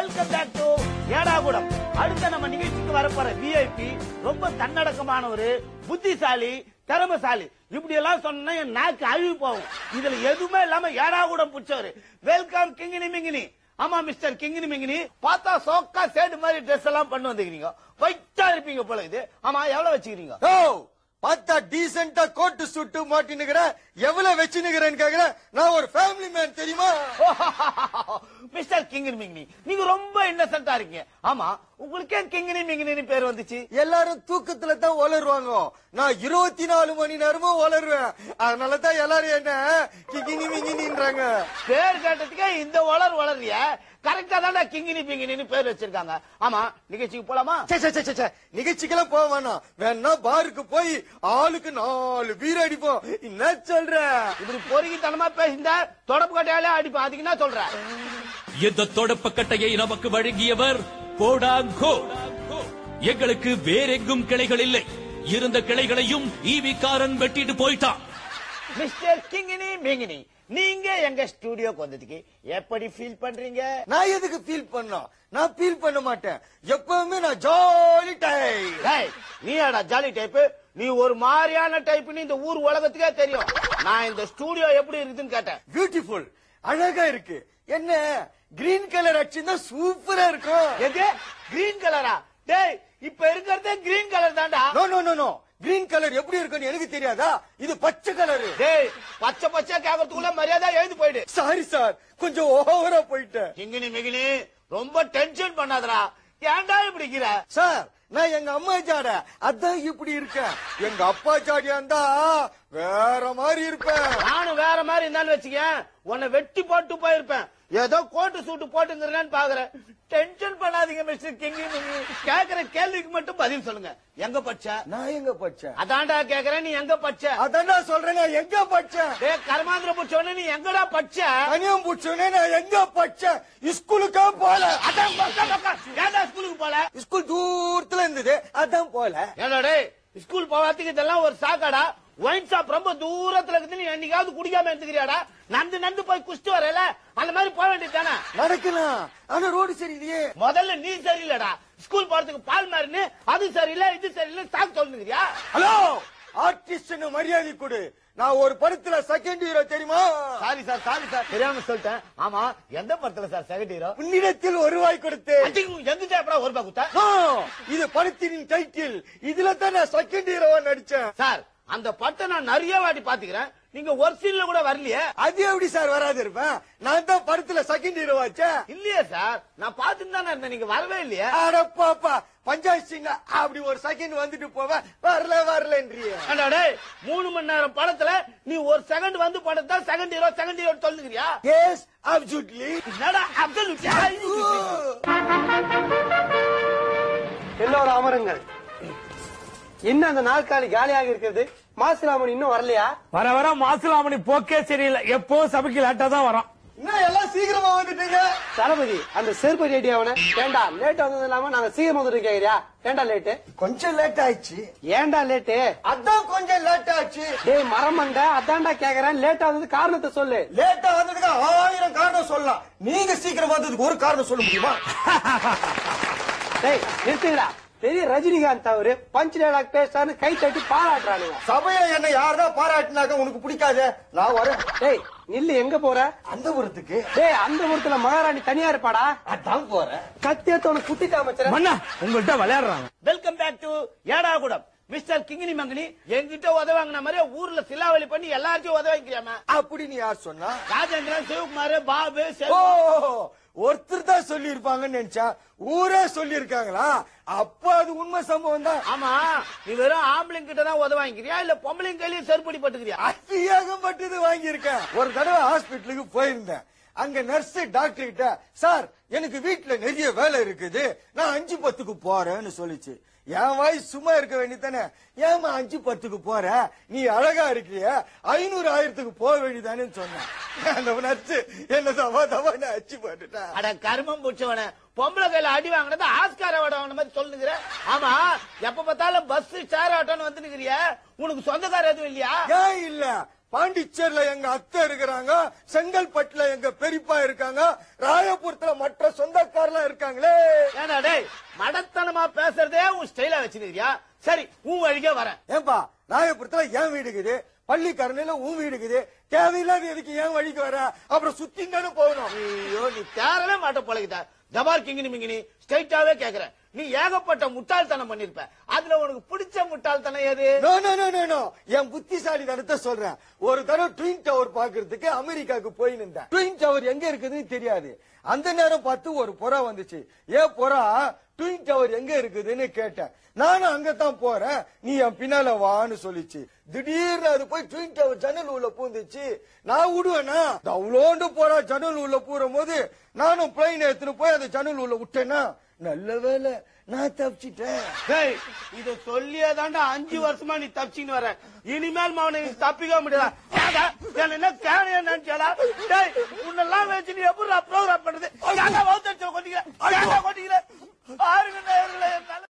Welcome back to ஏடாகுடம். அடுத்த நம்ம நிகழ்ச்சிக்கு வரப்போற விஐபி ரொம்ப தன்னடக்கமானவரு, புத்திசாலி, திறமசாலி. இப்படி எல்லாம் சொன்னா என் நாக்கு அழுவி போகும். இதுல எதுவுமே இல்லாம ஏடாகுடம் பிடிச்சவரு. வெல்கம் கிங்கினி மிங்கினி. ஆமா மிஸ்டர் கிங்கினி மிங்கினி, பார்த்தா சோக்கா சேடு மாதிரி ட்ரெஸ் எல்லாம் பண்ணு வந்துக்கிறீங்க. வைட்டா இருப்பீங்க போல இது. ஆமா, எவ்வளவு வச்சுக்கிறீங்க? பார்த்தா டீசென்டா கோட்டு சுட்டு மாட்டினுக்கிற, எவ்வளவு வச்சுனுக்கிறேன்னு கேக்குற. நான் ஒரு ஃபேமிலி மேன் தெரியுமா? மிஸ்டர் கிங்கினி மிங்கினி, நீங்க ரொம்ப இன்னசென்டா இருக்கீங்க. ஆமா, உங்களுக்கே கிங்கினி மிங்கினி பேர் வந்துச்சு? எல்லாரும் தூக்கத்துல தான் வளருவாங்க, நான் 24 மணி நேரமும் வளருவேன். அதனாலதான் எல்லாரும் என்ன கிங்கினி மிங்கினின்றாங்க. பேர் கேட்டதுக்கே இந்த வளரியா? கரெக்டா தான் கிங்கினி பிங்கினி பேர் வச்சிருக்காங்க. ஆமா, நிகழ்ச்சிக்கு போலாமா? நிகழ்ச்சிக்கெல்லாம் போக வேணாம், வேணா பாருக்கு போய் ஆளுக்கு 4 பீர் அடிப்போம். என்ன சொல்ற? இப்படி பொறுக்கித்தனமா பேசிந்த தொடப்பு கட்டையாலே அடிப்போம். அதுக்கு என்ன சொல்ற? இந்த தொடப்பு கட்டையை நமக்கு வழங்கியவர் கோடாங்கோ. எங்களுக்கு வேறெங்கும் கிளைகள் இல்லை, இருந்த கிளைகளையும் ஈவி காரன் வெட்டிட்டு போயிட்டான். மிஸ்டர் கிங்கினி மிங்கினி, நீங்க எங்க ஸ்டுடியோக்கு வந்ததுக்கு எப்படி ஃபீல் பண்றீங்க? நான் எதுக்கு ஃபீல் பண்ணோம்? நான் ஃபீல் பண்ண மாட்டேன். எப்பவுமே நான் ஜாலி டைப். நீ ஆடா ஜாலி டைப்? நீ ஒரு மாதிரியான டைப்னு இந்த ஊர் உலகத்துக்கே தெரியும். நான் இந்த ஸ்டுடியோ எப்படி இருக்குதுன்னு கேட்டேன். பியூட்டிஃபுல், அழகா இருக்கு. என்ன கிரீன் கலர் அடிச்சுன்னா சூப்பரா இருக்கும். எது கிரீன் கலரா? டேய், இப்ப இருக்கிறதே கிரீன் கலர் தான்டா. No no no no, green colour எப்படி இருக்குன்னு எனக்கு தெரியாதா? இது பச்சை கலர். டேய், பச்சை பச்சை கேக்குறதுக்குள்ள மரியாதை எழுந்து போயிடு. சாரி சார், கொஞ்சம் ஓவரா போயிட்டேன். கிங்கினி மிங்கினி, ரொம்ப டென்ஷன் பண்ணாதடா. ஏன்டா இப்படி இருக்கிற? சார், நான் எங்க அம்மா ஜாட அதான் இப்படி இருக்கேன். எங்க அப்பா ஜாடியா இருந்தா வேற மாதிரி இருப்பேன். நானும் வேற மாதிரி இருந்தாலும் வச்சுக்கேன், உன்னை வெட்டி போட்டு போயிருப்பேன். ஏதோ கோட்டு சூட்டு போட்டுங்கிறேன்னு பாக்குறேன். டென்ஷன் பண்ணாதீங்க மிஸ்டர் கிங்கினி. கேக்குற கேள்விக்கு மட்டும் பதில் சொல்லுங்க. எங்க பச்ச? நான் எங்க பச்சேன்? அதான்டா கேக்குறேன், நீ எங்க பச்ச? அதான்டா சொல்றேன், நான் எங்க பச்சேன்? கர்மாந்திர புடிச்சோன்னு நீ எங்கடா பச்ச? கனியம் புடிச்சோன்னே நான் எங்க பச்சேன்? ஸ்கூலுக்கா போல. அதான் ஏன்டா ஸ்கூலுக்கு போல? ஸ்கூல் தூரத்துல இருந்தது, அதான் போல. ஏடாடே, ஸ்கூல் போவாத்துக்கு இதெல்லாம் ஒரு சாக்காடா? ஒயின் ஷாப் ரொம்ப தூரத்துல இருக்குது, நீ என்னைக்காவது குடிக்காம எடுத்துக்கிறியாடா? நந்து போய் குடிச்சிட்டு வரல, அந்த மாதிரி போக வேண்டியது தானே? நடக்கலாம், ஆனா ரோடு சரியில்லையே. முதல்ல நீ சரியில்லடா. ஸ்கூல் போறதுக்கு பால் மாறினு அது சரியில்லை இது சரியில்லை சாக்கு சொல்லுங்கிறியா? ஹலோ, ஆர்டிஸ்ட் மரியாதை கொடு. நான் ஒரு படத்துல செகண்ட் ஹீரோ தெரியுமா? சாரி சார், தெரியாம சொல்லிட்டேன். ஆமா, எந்த படத்துல சார் செகண்ட் ஹீரோ? உன்னிடத்தில் ₹1 கொடுத்து. எந்த சாப்பிடா ₹1 கொடுத்தா? இது படத்தின் டைட்டில். இதுல தான் நான் செகண்ட் ஹீரோவா நடிச்சேன். சார், அந்த படத்தை நான் நிறைய வாட்டி பாத்துக்கிறேன். நீங்க ஒரு சீன்ல கூட வரலையே. அது எப்படி சார் வராது இருப்பேன்? நான் தான் படத்துல செகண்ட் ஹீரோ ஆச்சேன். இல்லையே சார், நான் பாத்துட்டு தானே இருந்தேன், நீங்க வரவே இல்லையே. அடப்பாப்பா, பஞ்சாயத்து சீன்ல அப்படி ஒரு செகண்ட் வந்துட்டு போவேன், வரலன்றிய. 3 மணி நேரம் படத்துல நீ ஒரு செகண்ட் வந்து படத்தா செகண்ட் ஹீரோ சொல்லுகிறியா? Yes, absolutely. என்னடா அப்சல்யூட்லி? எல்லோரும் அமருங்கள். என்ன அந்த நாற்காலி காலியாக இருக்கிறது? மாசிலாமணி இன்னும் வரலையா? வர மாசிலாமணி போக்கே சரியில்லை. எப்போ சபைக்கு லேட்டா தான் வரோம். இன்னும் எல்லாம் சீக்கிரமா வந்துட்டீங்க. தளபதி, அந்த செருப்பு ரெடி ஆவன. ஏண்டா லேட் வந்தது இல்லாம நாங்க சீக்கிரம் வந்துட்டு கேக்குறியா? ஏண்டா லேட்டு? கொஞ்சம் லேட் ஆயிடுச்சு. ஏண்டா லேட்டு? அதான் கொஞ்சம் லேட் ஆச்சு. டேய் மரமண்ட, அதான்டா கேக்குறேன். லேட்டா வந்தது காரணத்தை சொல்லு. லேட்டா வந்ததுக்கு 1000 காரணம் சொல்லலாம். நீங்க சீக்கிரம் வந்ததுக்கு ஒரு காரணம் சொல்ல முடியுமா? டேய் நிறுத்துங்கடா. பெரிய ரஜினிகாந்த் அவரு பஞ்ச் டைலாக் பேசுறான்னு கை தட்டி பாராட்டுறானுங்க. சபையை என்ன யாருதான் பாராட்டினாக்க உனக்கு பிடிக்காது? நான் வரேன். டேய் நில்லு, எங்க போற? அந்த ஊரத்துக்கு. டேய், அந்த ஊரத்துல மகாராணி தனியா இருப்பாடா. அதான் போறேன். கத்தியத்த உனக்கு குத்திட்டு அமைச்சர் உங்கள்கிட்ட விளையாடுறாங்க. வெல்கம் பேக் டு ஏடாகுடம். மிஸ்டர் கிங்கினி மங்கினி, என்கிட்ட உதவாங்கின மாதிரி ஊர்ல சிலாவளி பண்ணி எல்லாத்தையும் உதவாங்கிறியாமா? அப்படின்னு யார் சொன்னா? ராஜேந்திரன், சிவகுமார், பாபு. ஒருத்தர் தான் சொல்லி இருப்பாங்கன்னு நினைச்சா ஊரே சொல்லி இருக்காங்களா? அப்ப அது உண்மை சம்பவம் தான். ஆமா, நீ வெறும் ஆம்பளைங்க கிட்ட தான் உதவாங்கிறியா இல்ல பொம்பளைங்க கையிலயும் செருப்படி பட்டுக்கிறியா? அதிகப்பட்டது வாங்கியிருக்கேன். ஒரு தடவை ஹாஸ்பிட்டலுக்கு போயிருந்தேன். அங்க நர்ஸ் டாக்டர் கிட்ட, சார் எனக்கு வீட்டுல நிறைய வேலை இருக்குது, நான் 5-10க்கு போறேன்னு சொல்லிச்சு. என் வாய் சும்மா இருக்க வேண்டியதானே? ஏமா 5-10க்கு போற? நீ அழகா இருக்கிறிய, 500-1000க்கு போக வேண்டியதானு சொன்னேன். அந்த நர்ஸ் என்ன தவா அச்சு போட்டுட்டேன். அட கர்மம் பிடிச்சவன, பொம்பளை கையில அடி வாங்கினது ஆஸ்கார அவார்டு வாங்கின மாதிரி சொல்லுங்கிற. ஆமா, எப்ப பார்த்தாலும் பஸ் ஷேர் ஆட்டோன்னு வந்துருக்கிறிய, உனக்கு சொந்தக்கார எதுவும் இல்லையா? ஏன் இல்ல, பாண்டிச்சேரியில எங்க அத்தை இருக்கிறாங்க, செங்கல்பட்டுல எங்க பெரியப்பா இருக்காங்க, ராயபுரத்துல மற்ற சொந்தக்காரெல்லாம் இருக்காங்களே. ஏண்டா டேய் மடத்தனமா பேசுறதே உன் ஸ்டைலா வச்சிருக்கியா? சரி உன் வழிக்கே வரேன். ஏன்பா ராயபுரத்துல என் வீடு இருக்குது, பள்ளிக்கரணையில உன் வீடு இருக்குது, தேவையில்லாத எதுக்கு என் வழிக்கு வர? அப்புறம் சுத்தி தானே போகணும். ஐயோ நீ தேரவே மாட்ட பழகிட்ட. ஜபார் கிங்கினி மிங்கினி ஸ்ட்ரைட்டாவே கேக்குறேன். நீ ஏகப்பட்ட முட்டாள்தனம் பண்ணிருப்ப. அதுல உனக்கு பிடிச்ச முட்டாள்தனம் எது? No no no no no, என் புத்திசாலி தனத்தை சொல்றேன். ஒரு தடவை ட்வின் டவர் பாக்குறதுக்கு அமெரிக்காவுக்கு போய் நின்றேன். ட்வின் டவர் எங்க இருக்குதுன்னு தெரியாது. அந்த நேரம் பார்த்து ஒரு புறா வந்துச்சு. புறா ட்வின் டவர் எங்க இருக்குதுன்னு கேட்டேன். நானும் அங்கதான் போறேன், நீ என் பின்னால வான்னு சொல்லிச்சு. திடீர்னு அது போய் ட்வின் டவர் ஜன்னல் உள்ள பூந்துச்சு. நான் விடுவேனா? அவ்வளோண்டு போறா ஜன்னல் உள்ள பூரும் போது நானும் பிளைன் எடுத்துன்னு போய் அந்த ஜன்னல் உள்ள விட்டேன்னா நல்ல வேலை நான் தப்பிச்சிட்டேன். இத சொல்லியே தாண்டா 5 வருஷமா நீ தப்பிச்சுன்னு வர. இனிமேல் மாவனை தப்பிக்க முடியாது. என்ன கேனையா நினைச்சாலா? உன்னெல்லாம் வச்சு நீ எப்படி ப்ரோக்ராம் பண்றது? கொஞ்சம்